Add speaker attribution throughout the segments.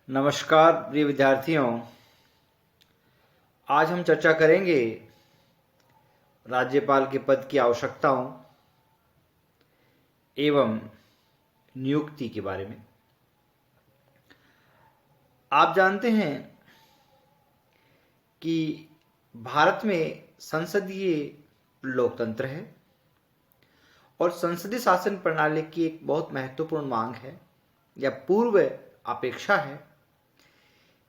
Speaker 1: नमस्कार प्रिय विद्यार्थियों। आज हम चर्चा करेंगे राज्यपाल के पद की आवश्यकताओं एवं नियुक्ति के बारे में। आप जानते हैं कि भारत में संसदीय लोकतंत्र है और संसदीय शासन प्रणाली की एक बहुत महत्वपूर्ण मांग है या पूर्व अपेक्षा है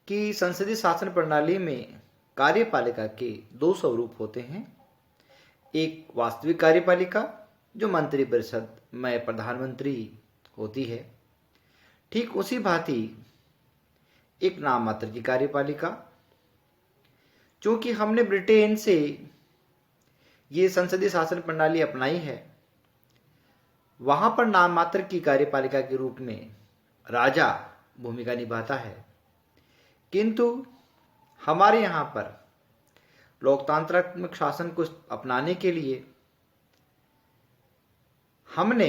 Speaker 1: कि संसदीय शासन प्रणाली में कार्यपालिका के दो स्वरूप होते हैं। एक वास्तविक कार्यपालिका जो मंत्रिपरिषद में प्रधानमंत्री होती है, ठीक उसी भांति एक नाम मात्र की कार्यपालिका। चूंकि हमने ब्रिटेन से ये संसदीय शासन प्रणाली अपनाई है, वहां पर नाम मात्र की कार्यपालिका के रूप में राजा भूमिका निभाता है, किंतु हमारे यहाँ पर लोकतांत्रिक शासन को अपनाने के लिए हमने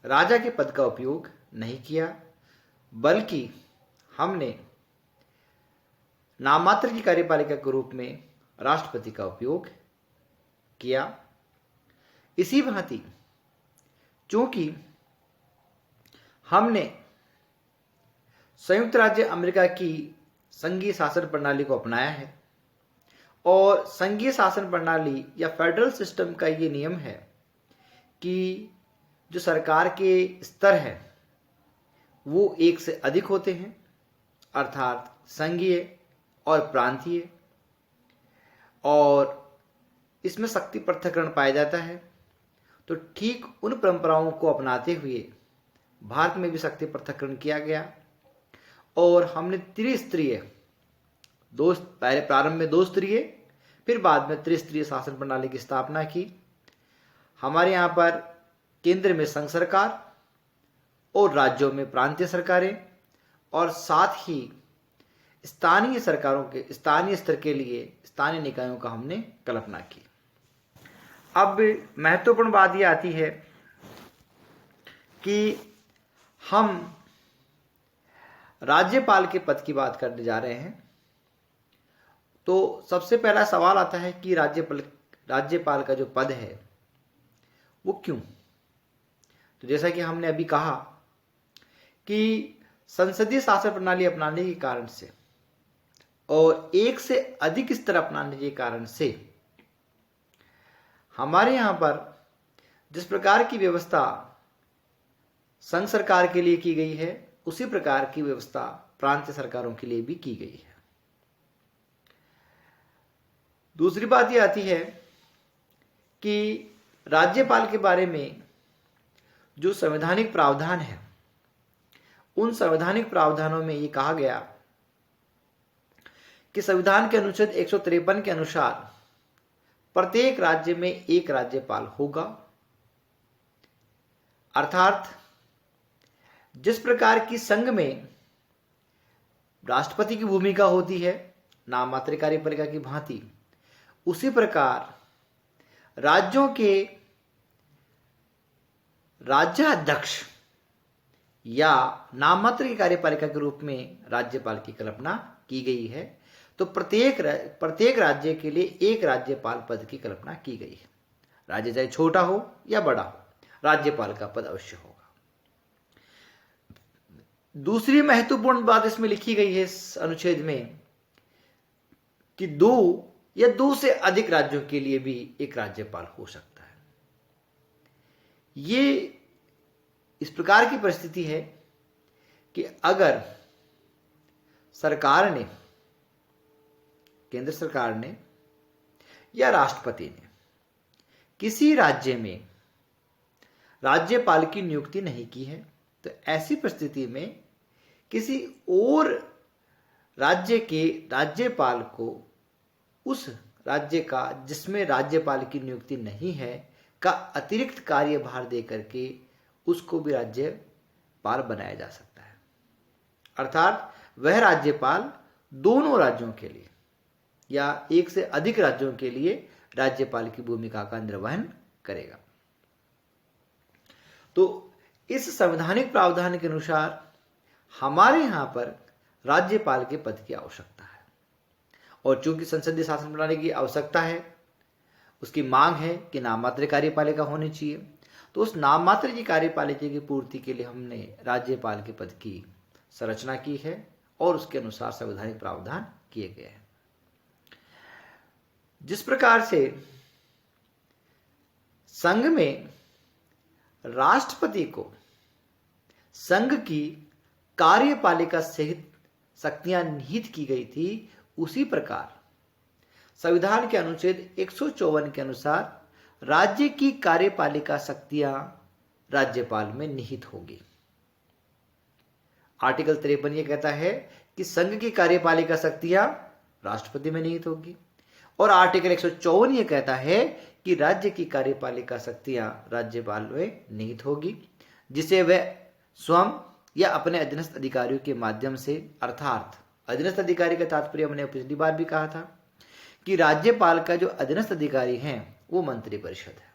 Speaker 1: राजा के पद का उपयोग नहीं किया, बल्कि हमने नाममात्र की कार्यपालिका के रूप में राष्ट्रपति का उपयोग किया। इसी भांति चूंकि हमने संयुक्त राज्य अमेरिका की संघीय शासन प्रणाली को अपनाया है और संघीय शासन प्रणाली या फेडरल सिस्टम का ये नियम है कि जो सरकार के स्तर है वो एक से अधिक होते हैं, अर्थात संघीय और प्रांतीय, और इसमें शक्ति पृथक्करण पाया जाता है। तो ठीक उन परंपराओं को अपनाते हुए भारत में भी शक्ति पृथक्करण किया गया और हमने त्रिस्तरीय पहले प्रारंभ में दो स्तरीय फिर बाद में त्रिस्तरीय शासन प्रणाली की स्थापना की। हमारे यहाँ पर केंद्र में संघ सरकार और राज्यों में प्रांतीय सरकारें और साथ ही स्थानीय सरकारों के स्थानीय स्तर के लिए स्थानीय निकायों का हमने कल्पना की। अब महत्वपूर्ण बात यह आती है कि हम राज्यपाल के पद की बात करने जा रहे हैं, तो सबसे पहला सवाल आता है कि राज्यपाल का जो पद है वो क्यों। तो जैसा कि हमने अभी कहा कि संसदीय शासन प्रणाली अपनाने के कारण से और एक से अधिक स्तर अपनाने के कारण से हमारे यहाँ पर जिस प्रकार की व्यवस्था संघ सरकार के लिए की गई है, उसी प्रकार की व्यवस्था प्रांतीय सरकारों के लिए भी की गई है। दूसरी बात यह आती है कि राज्यपाल के बारे में जो संवैधानिक प्रावधान है, उन संवैधानिक प्रावधानों में ये कहा गया कि संविधान के अनुच्छेद 153 के अनुसार प्रत्येक राज्य में एक राज्यपाल होगा। अर्थात जिस प्रकार की संघ में राष्ट्रपति की भूमिका होती है नाम मात्र कार्यपालिका की भांति, उसी प्रकार राज्यों के राज्याध्यक्ष या नाम मात्र की कार्यपालिका के रूप में राज्यपाल की कल्पना की गई है। तो प्रत्येक राज्य के लिए एक राज्यपाल पद की कल्पना की गई है। राज्य चाहे छोटा हो या बड़ा हो, राज्यपाल का पद अवश्य होगा। दूसरी महत्वपूर्ण बात इसमें लिखी गई है इस अनुच्छेद में कि दो या दो से अधिक राज्यों के लिए भी एक राज्यपाल हो सकता है। ये इस प्रकार की परिस्थिति है कि अगर सरकार ने, केंद्र सरकार ने या राष्ट्रपति ने किसी राज्य में राज्यपाल की नियुक्ति नहीं की है, तो ऐसी परिस्थिति में किसी और राज्य के राज्यपाल को उस राज्य का जिसमें राज्यपाल की नियुक्ति नहीं है का अतिरिक्त कार्यभार देकर के उसको भी राज्यपाल बनाया जा सकता है। अर्थात वह राज्यपाल दोनों राज्यों के लिए या एक से अधिक राज्यों के लिए राज्यपाल की भूमिका का निर्वहन करेगा। तो इस संवैधानिक प्रावधान के अनुसार हमारे यहाँ पर राज्यपाल के पद की आवश्यकता है। और चूंकि संसदीय शासन प्रणाली की आवश्यकता है, उसकी मांग है कि नाम मात्र कार्यपालिका होनी चाहिए, तो उस नाम मात्र की कार्यपालिका की पूर्ति के लिए हमने राज्यपाल के पद की संरचना की है और उसके अनुसार संवैधानिक प्रावधान किए गए हैं। जिस प्रकार से संघ में राष्ट्रपति को संघ की कार्यपालिका सहित शक्तियां निहित की गई थी, उसी प्रकार संविधान के अनुच्छेद 154 के अनुसार राज्य की कार्यपालिका शक्तियां राज्यपाल में निहित होगी। आर्टिकल 53 ये कहता है कि संघ की कार्यपालिका शक्तियां राष्ट्रपति में निहित होगी, और आर्टिकल 154 ये कहता है कि राज्य की कार्यपालिका शक्तियां राज्यपाल में निहित होगी, जिसे वह स्वयं या अपने अधीनस्थ अधिकारियों के माध्यम से, अर्थात अधीनस्थ अधिकारी का तात्पर्य हमने पिछली बार भी कहा था कि राज्यपाल का जो अधीनस्थ अधिकारी हैं वो मंत्रिपरिषद है।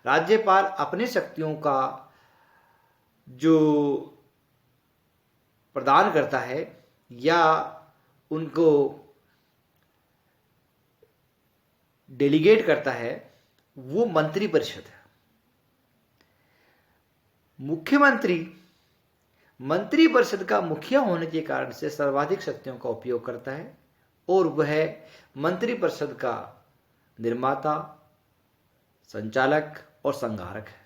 Speaker 1: राज्यपाल अपने शक्तियों का जो प्रदान करता है या उनको डेलीगेट करता है वो मंत्रिपरिषद है। मुख्यमंत्री मंत्रिपरिषद का मुखिया होने के कारण से सर्वाधिक शक्तियों का उपयोग करता है और वह मंत्रिपरिषद का निर्माता, संचालक और संहारक है।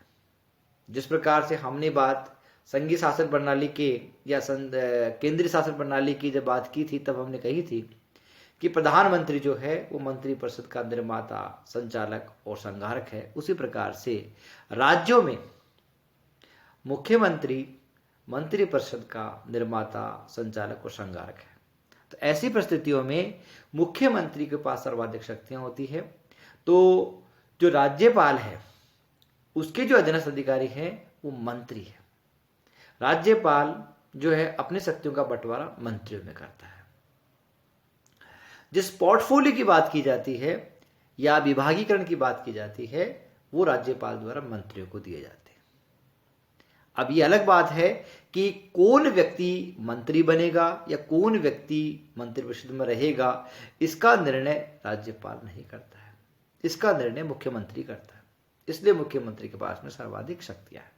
Speaker 1: जिस प्रकार से हमने बात संघीय शासन प्रणाली के या केंद्रीय शासन प्रणाली की जब बात की थी, तब हमने कही थी कि प्रधानमंत्री जो है वो मंत्रिपरिषद का निर्माता, संचालक और संहारक है। उसी प्रकार से राज्यों में मुख्यमंत्री मंत्रिपरिषद का निर्माता, संचालक और संहारक है। तो ऐसी परिस्थितियों में मुख्यमंत्री के पास सर्वाधिक शक्तियां होती है, तो जो राज्यपाल है उसके जो अधीनस्थ अधिकारी हैं वो मंत्री है। राज्यपाल जो है अपनी शक्तियों का बंटवारा मंत्रियों में करता है। जिस पोर्टफोलियो की बात की जाती है या विभागीकरण की बात की जाती है वो राज्यपाल द्वारा मंत्रियों को दिए जाते हैं। अब ये अलग बात है कि कौन व्यक्ति मंत्री बनेगा या कौन व्यक्ति मंत्रिपरिषद में रहेगा, इसका निर्णय राज्यपाल नहीं करता है, इसका निर्णय मुख्यमंत्री करता है। इसलिए मुख्यमंत्री के पास में सर्वाधिक शक्तियां हैं।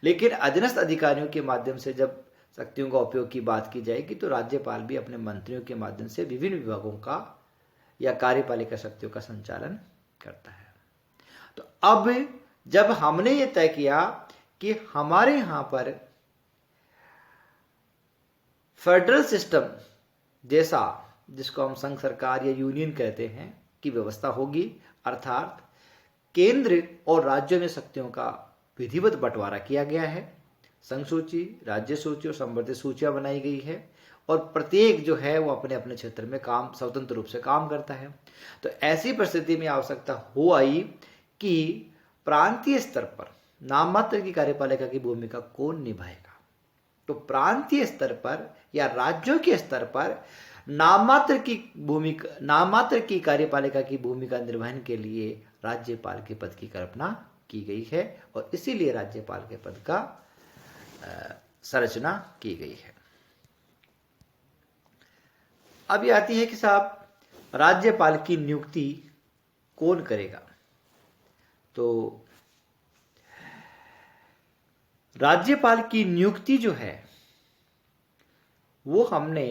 Speaker 1: लेकिन अधीनस्थ अधिकारियों के माध्यम से जब शक्तियों का उपयोग की बात की जाएगी तो राज्यपाल भी अपने मंत्रियों के माध्यम से विभिन्न विभागों का या कार्यपालिका शक्तियों का संचालन करता है। तो अब जब हमने ये तय किया कि हमारे यहां पर फेडरल सिस्टम जैसा, जिसको हम संघ सरकार या यूनियन कहते हैं, की व्यवस्था होगी, अर्थात केंद्र और राज्यों में शक्तियों का विधिवत बंटवारा किया गया है। संघ सूची, राज्य सूची और संवर्धित सूचियां बनाई गई है और प्रत्येक जो है वो अपने अपने क्षेत्र में काम स्वतंत्र रूप से काम करता है। तो ऐसी परिस्थिति में आवश्यकता हो आई कि प्रांतीय स्तर पर नाम मात्र की कार्यपालिका की भूमिका कौन निभाएगा। तो प्रांतीय स्तर पर या राज्यों के स्तर पर नाम मात्र की कार्यपालिका की भूमिका निर्वहन के लिए राज्यपाल के पद की कल्पना की गई है और इसीलिए राज्यपाल के पद का संरचना की गई है। अब ये आती है कि साहब राज्यपाल की नियुक्ति कौन करेगा। तो राज्यपाल की नियुक्ति जो है वो हमने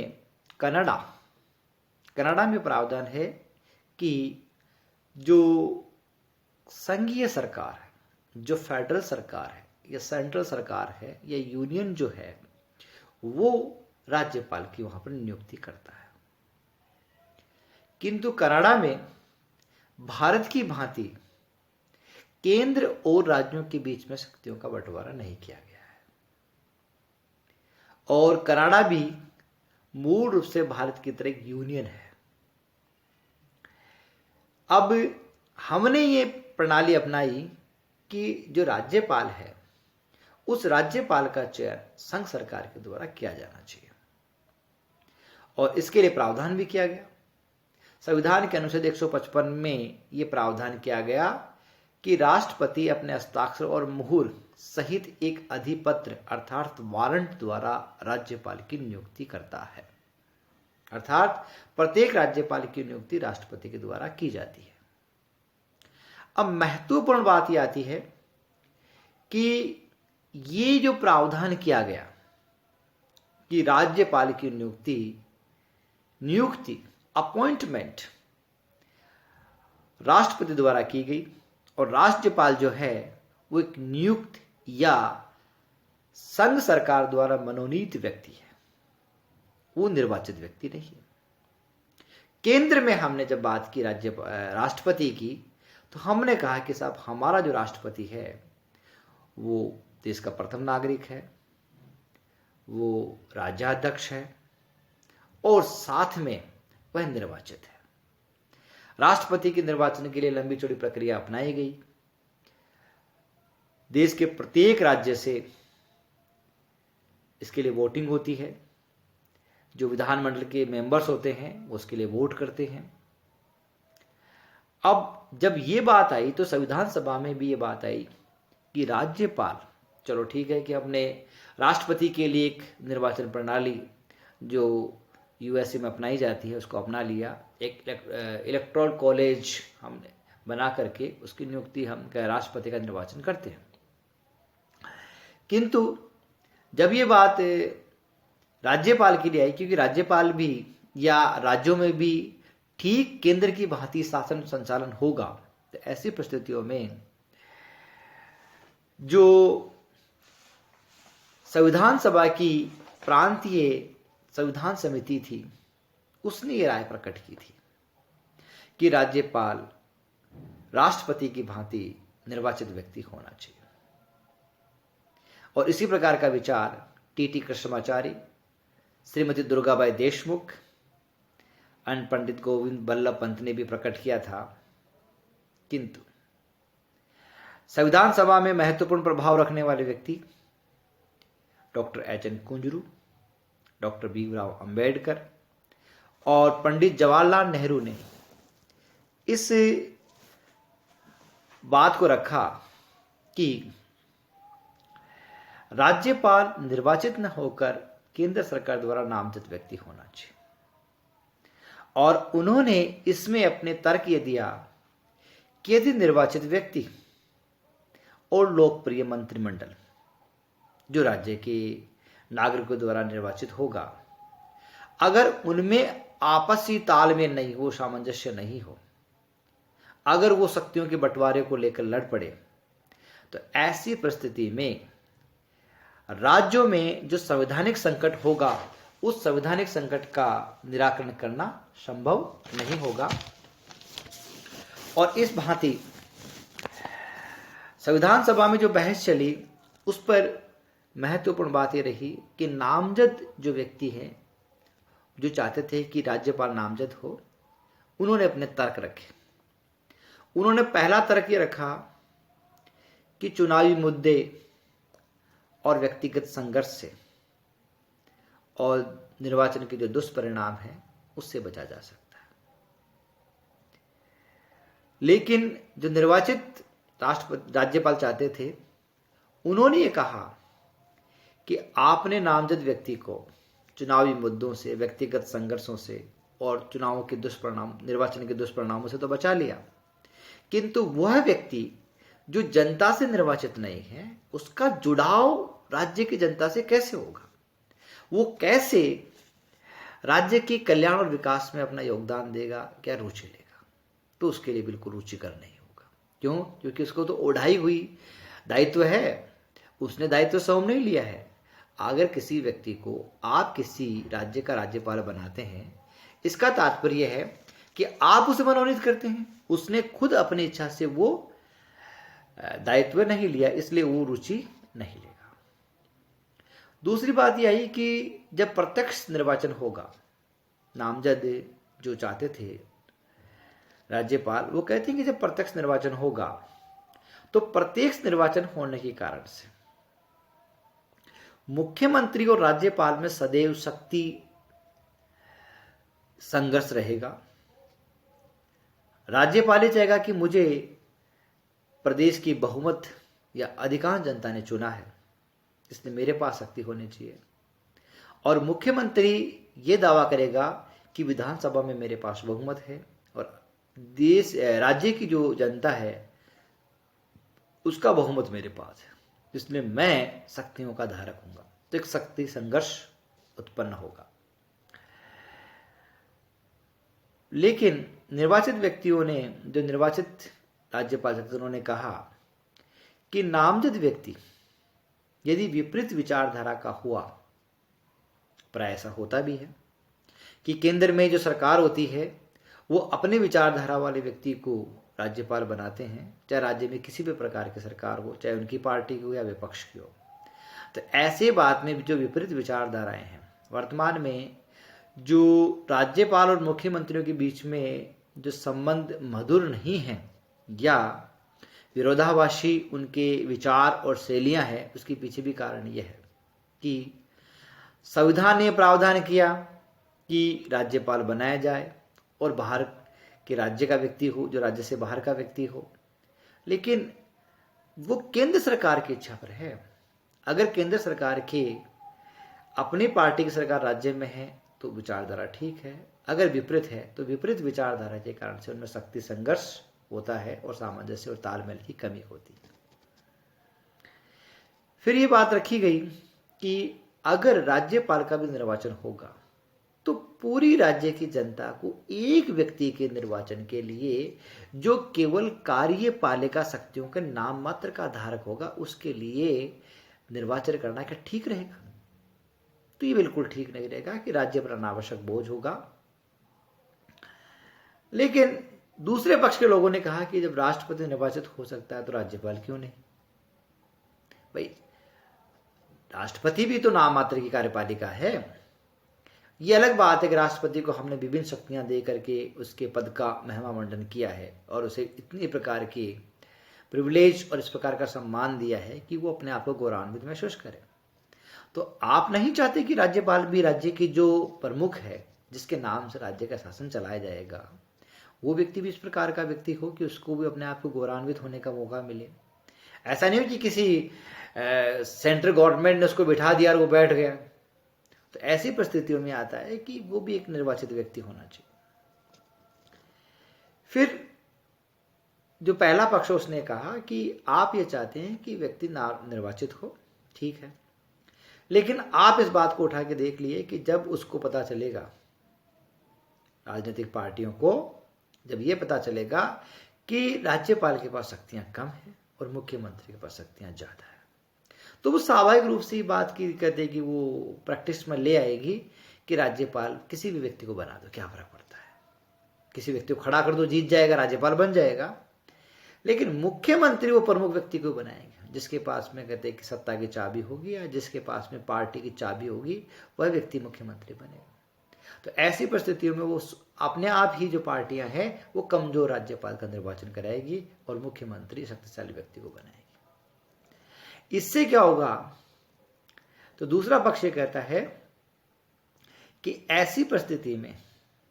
Speaker 1: कनाडा में प्रावधान है कि जो संघीय सरकार है, जो फेडरल सरकार है या सेंट्रल सरकार है या यूनियन जो है, वो राज्यपाल की वहां पर नियुक्ति करता है। किंतु कनाडा में भारत की भांति केंद्र और राज्यों के बीच में शक्तियों का बंटवारा नहीं किया गया है और कनाडा भी मूल रूप से भारत की तरह एक यूनियन है। अब हमने ये प्रणाली अपनाई कि जो राज्यपाल है उस राज्यपाल का चयन संघ सरकार के द्वारा किया जाना चाहिए और इसके लिए प्रावधान भी किया गया। संविधान के अनुच्छेद 155 में यह प्रावधान किया गया कि राष्ट्रपति अपने हस्ताक्षर और मुहर सहित एक अधिपत्र अर्थात वारंट द्वारा राज्यपाल की नियुक्ति करता है। अर्थात प्रत्येक राज्यपाल की नियुक्ति राष्ट्रपति के द्वारा की जाती है। अब महत्वपूर्ण बात यह आती है कि ये जो प्रावधान किया गया कि राज्यपाल की नियुक्ति अपॉइंटमेंट राष्ट्रपति द्वारा की गई, और राज्यपाल जो है वो एक नियुक्त या संघ सरकार द्वारा मनोनीत व्यक्ति है, वो निर्वाचित व्यक्ति नहीं है। केंद्र में हमने जब बात की राष्ट्रपति की, तो हमने कहा कि साहब हमारा जो राष्ट्रपति है वो देश का प्रथम नागरिक है, वो राज्याध्यक्ष है और साथ में वह निर्वाचित है। राष्ट्रपति के निर्वाचन के लिए लंबी चौड़ी प्रक्रिया अपनाई गई। देश के प्रत्येक राज्य से इसके लिए वोटिंग होती है। जो विधानमंडल के मेंबर्स होते हैं वो उसके लिए वोट करते हैं। अब जब ये बात आई तो संविधान सभा में भी ये बात आई कि राज्यपाल, चलो ठीक है कि हमने राष्ट्रपति के लिए एक निर्वाचन प्रणाली जो यूएसए में अपनाई जाती है उसको अपना लिया, एक इलेक्टोरल कॉलेज हमने बना करके उसकी नियुक्ति हम राष्ट्रपति का निर्वाचन करते हैं। किंतु जब ये बात राज्यपाल के लिए आई, क्योंकि राज्यपाल भी या राज्यों में भी ठीक केंद्र की भांति शासन संचालन होगा, तो ऐसी परिस्थितियों में जो संविधान सभा की प्रांतीय संविधान समिति थी उसने ये राय प्रकट की थी कि राज्यपाल राष्ट्रपति की भांति निर्वाचित व्यक्ति होना चाहिए। और इसी प्रकार का विचार टीटी कृष्णमाचारी, श्रीमती दुर्गाबाई देशमुख और पंडित गोविंद बल्लभ पंत ने भी प्रकट किया था। किंतु संविधान सभा में महत्वपूर्ण प्रभाव रखने वाले व्यक्ति doctor H.N.. Kunzru, doctor Bhimrao Ambedkar और पंडित जवाहरलाल नेहरू ने इस बात को रखा कि राज्यपाल निर्वाचित न होकर केंद्र सरकार द्वारा नामजद व्यक्ति होना चाहिए। और उन्होंने इसमें अपने तर्क ये दिया कि यदि निर्वाचित व्यक्ति और लोकप्रिय मंत्रिमंडल जो राज्य के नागरिकों द्वारा निर्वाचित होगा, अगर उनमें आपसी तालमेल नहीं हो, सामंजस्य नहीं हो, अगर वो शक्तियों के बंटवारे को लेकर लड़ पड़े, तो ऐसी परिस्थिति में राज्यों में जो संवैधानिक संकट होगा उस संवैधानिक संकट का निराकरण करना संभव नहीं होगा। और इस भांति संविधान सभा में जो बहस चली उस पर महत्वपूर्ण बात यह रही कि नामजद जो व्यक्ति हैं, जो चाहते थे कि राज्यपाल नामजद हो, उन्होंने अपने तर्क रखे। उन्होंने पहला तर्क ये रखा कि चुनावी मुद्दे और व्यक्तिगत संघर्ष से और निर्वाचन के जो दुष्परिणाम हैं उससे बचा जा सकता है। लेकिन जो निर्वाचित राज्यपाल चाहते थे, उन्होंने ये कहा कि आपने नामजद व्यक्ति को चुनावी मुद्दों से, व्यक्तिगत संघर्षों से और चुनावों के दुष्परिणाम, निर्वाचन के दुष्परिणामों से तो बचा लिया, किंतु वह व्यक्ति जो जनता से निर्वाचित नहीं है उसका जुड़ाव राज्य की जनता से कैसे होगा, वो कैसे राज्य के कल्याण और विकास में अपना योगदान देगा, क्या रुचि लेगा? तो उसके लिए बिल्कुल रुचिकर नहीं होगा। क्यों? क्योंकि उसको तो ओढ़ाई हुई दायित्व है, उसने दायित्व स्वयं नहीं लिया है। अगर किसी व्यक्ति को आप किसी राज्य का राज्यपाल बनाते हैं, इसका तात्पर्य है कि आप उसे मनोनीत करते हैं, उसने खुद अपनी इच्छा से वो दायित्व नहीं लिया, इसलिए वो रुचि नहीं लेगा। दूसरी बात यह आई कि जब प्रत्यक्ष निर्वाचन होगा, नामजद जो चाहते थे राज्यपाल, वो कहते हैं कि जब प्रत्यक्ष निर्वाचन होगा तो प्रत्यक्ष निर्वाचन होने के कारण से मुख्यमंत्री और राज्यपाल में सदैव शक्ति संघर्ष रहेगा। राज्यपाल चाहेगा कि मुझे प्रदेश की बहुमत या अधिकांश जनता ने चुना है, इसलिए मेरे पास शक्ति होनी चाहिए। और मुख्यमंत्री ये दावा करेगा कि विधानसभा में मेरे पास बहुमत है और राज्य की जो जनता है उसका बहुमत मेरे पास है, इसलिए मैं शक्तियों का धारक हूंगा। तो एक शक्ति संघर्ष उत्पन्न होगा। लेकिन निर्वाचित व्यक्तियों ने, जो निर्वाचित राज्यपाल थे, उन्होंने कहा कि नामजद व्यक्ति यदि विपरीत विचारधारा का हुआ, प्राय ऐसा होता भी है कि केंद्र में जो सरकार होती है वो अपने विचारधारा वाले व्यक्ति को राज्यपाल बनाते हैं, चाहे राज्य में किसी भी प्रकार की सरकार हो, चाहे उनकी पार्टी की हो या विपक्ष की हो। तो ऐसे बात में जो विपरीत विचारधाराएं हैं, वर्तमान में जो राज्यपाल और मुख्यमंत्रियों के बीच में जो संबंध मधुर नहीं है या विरोधाभासी उनके विचार और शैलियां हैं, उसके पीछे भी कारण यह है कि संविधान ने प्रावधान किया कि राज्यपाल बनाया जाए और बाहर के राज्य का व्यक्ति हो, जो राज्य से बाहर का व्यक्ति हो, लेकिन वो केंद्र सरकार की इच्छा पर है। अगर केंद्र सरकार के अपनी पार्टी की सरकार राज्य में है तो विचारधारा ठीक है, अगर विपरीत है तो विपरीत विचारधारा के कारण से उनमें शक्ति संघर्ष होता है और सामंजस्य और तालमेल की कमी होती है। फिर ये बात रखी गई कि अगर राज्यपाल का भी निर्वाचन होगा तो पूरी राज्य की जनता को एक व्यक्ति के निर्वाचन के लिए, जो केवल कार्यपालिका शक्तियों के नाम मात्र का धारक होगा, उसके लिए निर्वाचन करना क्या ठीक रहेगा? तो ये बिल्कुल ठीक नहीं रहेगा कि राज्य पर अनावश्यक बोझ होगा। लेकिन दूसरे पक्ष के लोगों ने कहा कि जब राष्ट्रपति निर्वाचित हो सकता है तो राज्यपाल क्यों नहीं? भाई, राष्ट्रपति भी तो नाम मात्र की कार्यपालिका है। ये अलग बात है कि राष्ट्रपति को हमने विभिन्न शक्तियां दे करके उसके पद का महिमा मंडन किया है और उसे इतनी प्रकार की प्रिविलेज और इस प्रकार का सम्मान दिया है कि वो अपने आप को गौरवान्वित महसूस करे। तो आप नहीं चाहते कि राज्यपाल भी राज्य की जो प्रमुख है, जिसके नाम से राज्य का शासन चलाया जाएगा, वो व्यक्ति भी इस प्रकार का व्यक्ति हो कि उसको भी अपने आप को गौरवान्वित होने का मौका मिले। ऐसा नहीं हो कि किसी सेंट्रल गवर्नमेंट ने उसको बिठा दिया और वो बैठ गया। तो ऐसी परिस्थितियों में आता है कि वो भी एक निर्वाचित व्यक्ति होना चाहिए। फिर जो पहला पक्ष उसने कहा कि आप ये चाहते हैं कि व्यक्ति निर्वाचित हो, ठीक है, लेकिन आप इस बात को उठा के देख लिए कि जब उसको पता चलेगा, राजनीतिक पार्टियों को जब ये पता चलेगा कि राज्यपाल के पास शक्तियां कम है और मुख्यमंत्री के पास शक्तियां ज्यादा है, तो वो स्वाभाविक रूप से बात की कहते कि वो प्रैक्टिस में ले आएगी कि राज्यपाल किसी भी व्यक्ति को बना दो, क्या फर्क पड़ता है, किसी व्यक्ति को खड़ा कर दो, जीत जाएगा, राज्यपाल बन जाएगा। लेकिन मुख्यमंत्री वो प्रमुख व्यक्ति को बनाएंगे जिसके पास में कहते कि सत्ता की चाबी होगी या जिसके पास में पार्टी की चाबी होगी, वह व्यक्ति मुख्यमंत्री बनेगा। तो ऐसी परिस्थितियों में वो अपने आप ही जो पार्टियां हैं वो कमजोर राज्यपाल का निर्वाचन कराएगी और मुख्यमंत्री शक्तिशाली व्यक्ति को बनाएगी। इससे क्या होगा? तो दूसरा पक्ष ये कहता है कि ऐसी परिस्थिति में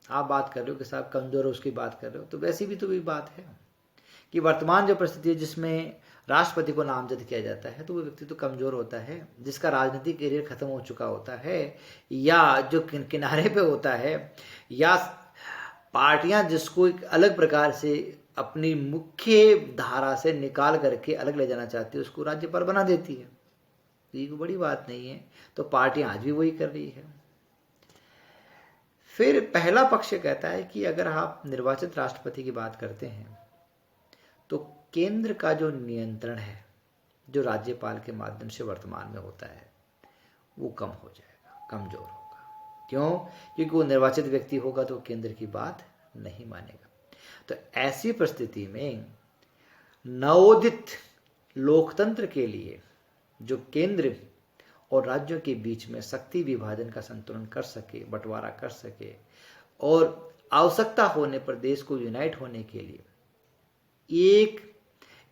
Speaker 1: आप बात कर रहे हो कि साहब कमजोर है उसकी बात कर रहे हो, तो वैसी भी तो कोई बात है कि वर्तमान जो परिस्थिति है जिसमें राष्ट्रपति को नामजद किया जाता है तो वो व्यक्ति तो कमजोर होता है, जिसका राजनीतिक करियर खत्म हो चुका होता है या जो किनारे पे होता है, या पार्टियां जिसको एक अलग प्रकार से अपनी मुख्य धारा से निकाल करके अलग ले जाना चाहती है, उसको राज्यपाल बना देती है। तो ये कोई बड़ी बात नहीं है। तो पार्टियां आज भी वही कर रही है। फिर पहला पक्ष कहता है कि अगर आप निर्वाचित राष्ट्रपति की बात करते हैं तो केंद्र का जो नियंत्रण है, जो राज्यपाल के माध्यम से वर्तमान में होता है, वो कम हो जाएगा, कमजोर होगा। क्यों? क्योंकि वो निर्वाचित व्यक्ति होगा तो केंद्र की बात नहीं मानेगा। तो ऐसी परिस्थिति में नवोदित लोकतंत्र के लिए जो केंद्र और राज्यों के बीच में शक्ति विभाजन का संतुलन कर सके, बंटवारा कर सके और आवश्यकता होने पर देश को यूनाइट होने के लिए एक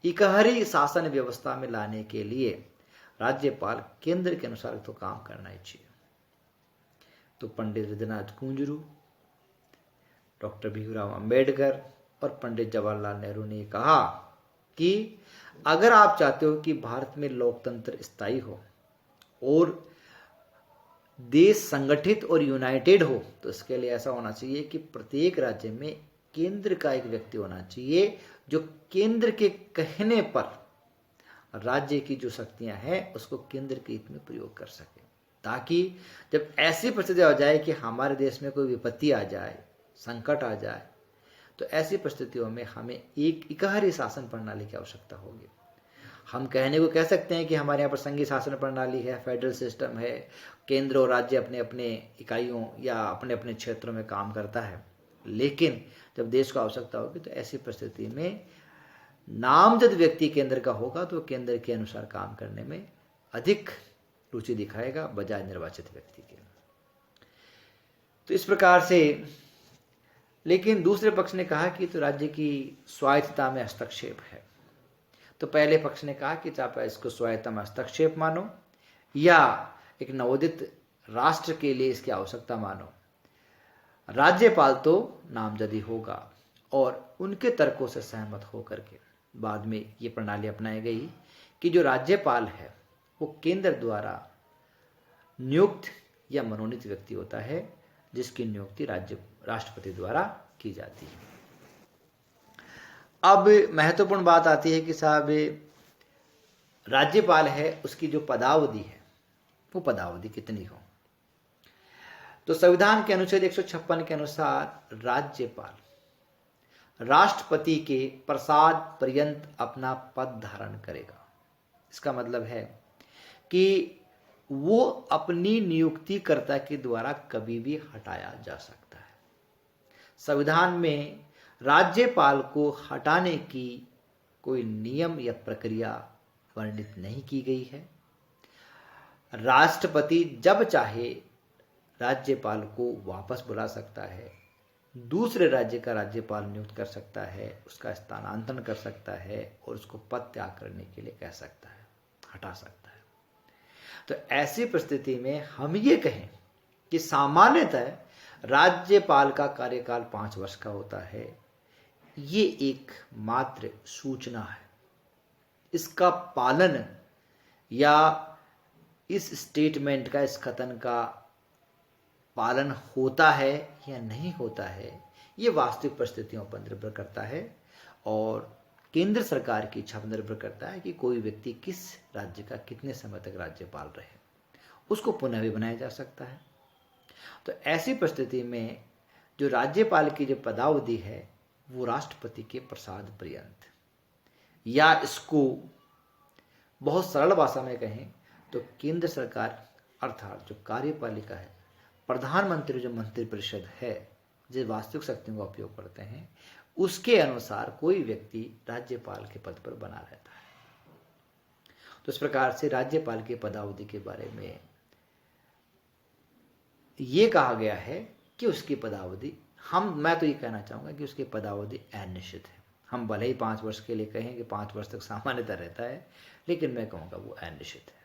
Speaker 1: इकहरी शासन व्यवस्था में लाने के लिए राज्यपाल केंद्र के अनुसार तो काम करना ही चाहिए। तो पंडित हृदयनाथ कुंजरू, डॉक्टर भीमराव अंबेडकर और पंडित जवाहरलाल नेहरू ने कहा कि अगर आप चाहते हो कि भारत में लोकतंत्र स्थायी हो और देश संगठित और यूनाइटेड हो, तो इसके लिए ऐसा होना चाहिए कि प्रत्येक राज्य में केंद्र का एक व्यक्ति होना चाहिए जो केंद्र के कहने पर राज्य की जो शक्तियां हैं उसको केंद्र के हित में प्रयोग कर सके, ताकि जब ऐसी परिस्थिति हो जाए कि हमारे देश में कोई विपत्ति आ जाए, संकट आ जाए, तो ऐसी परिस्थितियों में हमें एक इकहरी शासन प्रणाली की आवश्यकता होगी। हम कहने को कह सकते हैं कि हमारे यहाँ पर संघीय शासन प्रणाली है, फेडरल सिस्टम है, केंद्र और राज्य अपने अपने इकाइयों या अपने अपने क्षेत्रों में काम करता है, लेकिन जब देश को आवश्यकता होगी तो ऐसी परिस्थिति में नामजद व्यक्ति केंद्र का होगा तो केंद्र के अनुसार काम करने में अधिक रुचि दिखाएगा बजाय निर्वाचित व्यक्ति के। तो इस प्रकार से, लेकिन दूसरे पक्ष ने कहा कि तो राज्य की स्वायत्तता में हस्तक्षेप है। तो पहले पक्ष ने कहा कि आप इसको स्वायत्तता में हस्तक्षेप मानो या एक नवोदित राष्ट्र के लिए इसकी आवश्यकता मानो। राज्यपाल तो नामजद ही होगा और उनके तर्कों से सहमत होकर के बाद में ये प्रणाली अपनाई गई कि जो राज्यपाल है वो केंद्र द्वारा नियुक्त या मनोनीत व्यक्ति होता है, जिसकी नियुक्ति राष्ट्रपति द्वारा की जाती है। अब महत्वपूर्ण बात आती है कि साहब राज्यपाल है उसकी जो पदावधि है वो पदावधि कितनी हो। तो संविधान के अनुच्छेद 156 के अनुसार राज्यपाल राष्ट्रपति के प्रसाद पर्यंत अपना पद धारण करेगा। इसका मतलब है कि वो अपनी नियुक्तिकर्ता के द्वारा कभी भी हटाया जा सकता है। संविधान में राज्यपाल को हटाने की कोई नियम या प्रक्रिया वर्णित नहीं की गई है। राष्ट्रपति जब चाहे राज्यपाल को वापस बुला सकता है, दूसरे राज्य का राज्यपाल नियुक्त कर सकता है, उसका स्थानांतरण कर सकता है और उसको पद त्याग करने के लिए कह सकता है, हटा सकता है। तो ऐसी परिस्थिति में हम ये कहें कि सामान्यतः राज्यपाल का कार्यकाल 5 वर्ष का होता है। ये एक मात्र सूचना है, इसका पालन या इस स्टेटमेंट का, इस कथन का पालन होता है या नहीं होता है, ये वास्तविक परिस्थितियों पर निर्भर करता है और केंद्र सरकार की इच्छा पर निर्भर करता है कि कोई व्यक्ति किस राज्य का कितने समय तक राज्यपाल रहे, उसको पुनः भी बनाया जा सकता है। तो ऐसी परिस्थिति में जो राज्यपाल की जो पदावधि है वो राष्ट्रपति के प्रसाद पर्यंत, या इसको बहुत सरल भाषा में कहें तो केंद्र सरकार अर्थात जो कार्यपालिका है, प्रधानमंत्री जो मंत्रिपरिषद है, जिस वास्तविक शक्तियों का उपयोग करते हैं, उसके अनुसार कोई व्यक्ति राज्यपाल के पद पर बना रहता है। तो इस प्रकार से राज्यपाल की पदावधि के बारे में ये कहा गया है कि उसकी पदावधि, मैं तो ये कहना चाहूँगा कि उसकी पदावधि अनिश्चित है। हम भले ही 5 वर्ष के लिए कहें कि 5 वर्ष तक सामान्यतः रहता है, लेकिन मैं कहूँगा वो अनिश्चित है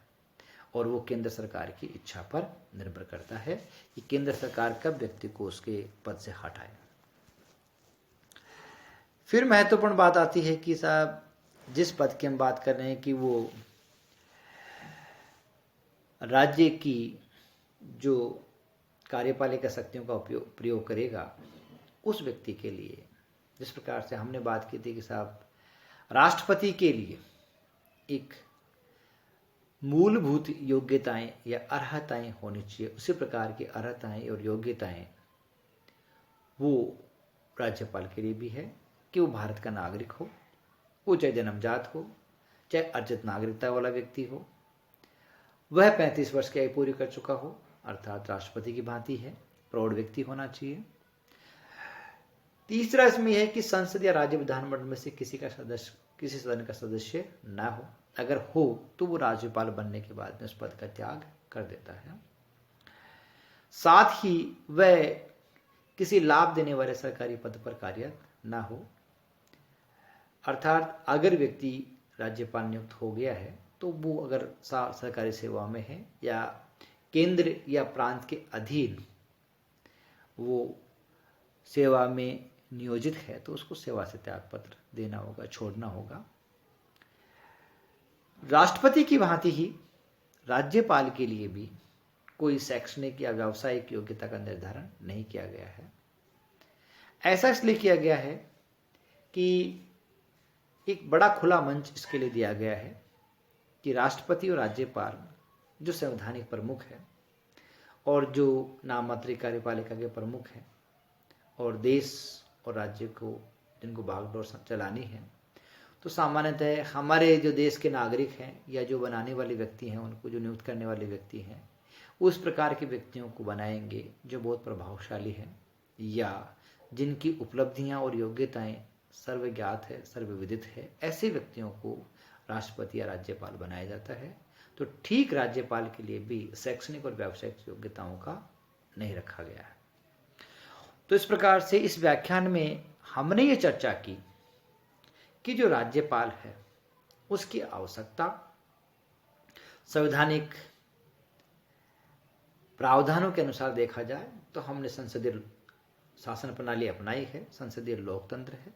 Speaker 1: और वो केंद्र सरकार की इच्छा पर निर्भर करता है कि केंद्र सरकार कब व्यक्ति को उसके पद से हटाए। फिर महत्वपूर्ण बात आती है कि साहब जिस पद की हम बात कर रहे हैं कि वो राज्य की जो कार्यपालिका शक्तियों का प्रयोग करेगा, उस व्यक्ति के लिए जिस प्रकार से हमने बात की थी कि साहब राष्ट्रपति के लिए एक मूलभूत योग्यताएं या अर्हताएं होनी चाहिए, उसी प्रकार की अर्हताएं और योग्यताएं वो राज्यपाल के लिए भी है कि वो भारत का नागरिक हो, वो चाहे जन्मजात हो, चाहे अर्जित नागरिकता वाला व्यक्ति हो, वह 35 वर्ष की आयु पूरी कर चुका हो, अर्थात राष्ट्रपति की भांति है, प्रौढ़ व्यक्ति होना चाहिए। तीसरा इसमें है कि संसद या राज्य विधानमंडल में से किसी सदन का सदस्य न हो, अगर हो तो वो राज्यपाल बनने के बाद में उस पद का त्याग कर देता है। साथ ही वह किसी लाभ देने वाले सरकारी पद पर कार्यरत न हो, अर्थात अगर व्यक्ति राज्यपाल नियुक्त हो गया है तो वो अगर सरकारी सेवा में है या केंद्र या प्रांत के अधीन वो सेवा में नियोजित है तो उसको सेवा से त्याग पत्र देना होगा, छोड़ना होगा। राष्ट्रपति की भांति ही राज्यपाल के लिए भी कोई शैक्षणिक या व्यावसायिक योग्यता का निर्धारण नहीं किया गया है। ऐसा इसलिए किया गया है कि एक बड़ा खुला मंच इसके लिए दिया गया है कि राष्ट्रपति और राज्यपाल जो संवैधानिक प्रमुख है और जो नाममात्र कार्यपालिका के प्रमुख हैं और देश और राज्य को जिनको भागदौड़ चलानी है, तो सामान्यतः हमारे जो देश के नागरिक हैं या जो बनाने वाले व्यक्ति हैं, उनको जो नियुक्त करने वाले व्यक्ति हैं, उस प्रकार के व्यक्तियों को बनाएंगे जो बहुत प्रभावशाली हैं या जिनकी उपलब्धियां और योग्यताएं सर्वज्ञात है, सर्वविदित है। ऐसे व्यक्तियों को राष्ट्रपति या राज्यपाल बनाया जाता है। तो ठीक राज्यपाल के लिए भी शैक्षणिक और व्यावसायिक योग्यताओं का नहीं रखा गया है। तो इस प्रकार से इस व्याख्यान में हमने ये चर्चा की कि जो राज्यपाल है उसकी आवश्यकता संवैधानिक प्रावधानों के अनुसार देखा जाए तो हमने संसदीय शासन प्रणाली अपनाई है, संसदीय लोकतंत्र है।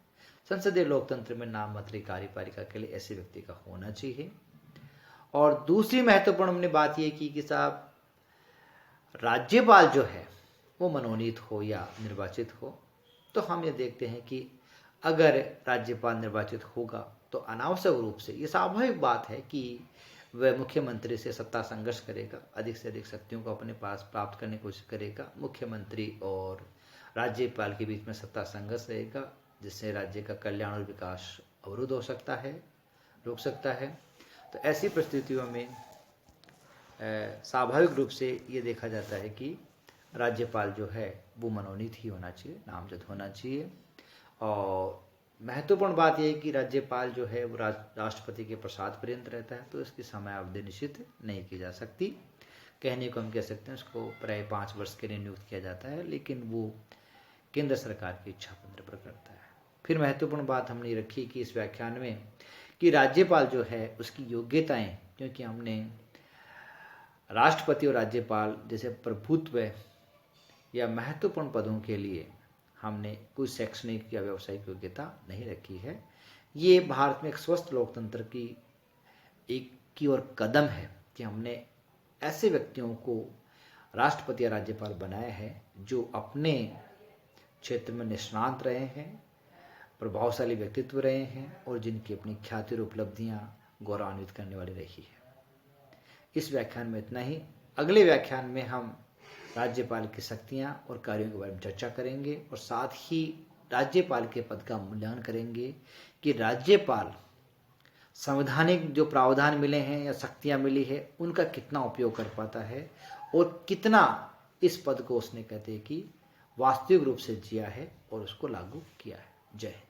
Speaker 1: संसदीय लोकतंत्र में नाममात्र कार्यपालिका के लिए ऐसे व्यक्ति का होना चाहिए। और दूसरी महत्वपूर्ण हमने बात यह की कि साहब राज्यपाल जो है वो मनोनीत हो या निर्वाचित हो। तो हम ये देखते हैं कि अगर राज्यपाल निर्वाचित होगा तो अनावश्यक रूप से ये स्वाभाविक बात है कि वह मुख्यमंत्री से सत्ता संघर्ष करेगा, अधिक से अधिक शक्तियों को अपने पास प्राप्त करने की कोशिश करेगा। मुख्यमंत्री और राज्यपाल के बीच में सत्ता संघर्ष रहेगा, जिससे राज्य का कल्याण और विकास अवरुद्ध हो सकता है, रुक सकता है। तो ऐसी परिस्थितियों में स्वाभाविक रूप से ये देखा जाता है कि राज्यपाल जो है वो मनोनीत ही होना चाहिए, नामजद होना चाहिए। और महत्वपूर्ण बात यह है कि राज्यपाल जो है वो राष्ट्रपति के प्रसाद पर्यंत रहता है, तो इसकी समयावधि निश्चित नहीं की जा सकती। कहने को हम कह सकते हैं उसको प्राय 5 वर्ष के लिए नियुक्त किया जाता है, लेकिन वो केंद्र सरकार की इच्छा पर निर्भर करता है। फिर महत्वपूर्ण बात हमने रखी कि इस व्याख्यान में कि राज्यपाल जो है उसकी योग्यताएं, क्योंकि हमने राष्ट्रपति और राज्यपाल जैसे प्रभुत्व या महत्वपूर्ण पदों के लिए हमने कोई शैक्षणिक या व्यावसायिक योग्यता नहीं रखी है। ये भारत में एक स्वस्थ लोकतंत्र की ओर कदम है कि हमने ऐसे व्यक्तियों को राष्ट्रपति या राज्यपाल बनाया है जो अपने क्षेत्र में निष्णात रहे हैं, प्रभावशाली व्यक्तित्व रहे हैं और जिनकी अपनी ख्याति और उपलब्धियां गौरवान्वित करने वाली रही है। इस व्याख्यान में इतना ही। अगले व्याख्यान में हम राज्यपाल की शक्तियां और कार्यों के बारे में चर्चा करेंगे और साथ ही राज्यपाल के पद का मूल्यांकन करेंगे कि राज्यपाल संवैधानिक जो प्रावधान मिले हैं या शक्तियां मिली है उनका कितना उपयोग कर पाता है और कितना इस पद को उसने कहते हैं कि वास्तविक रूप से जिया है और उसको लागू किया है। जय हिंद।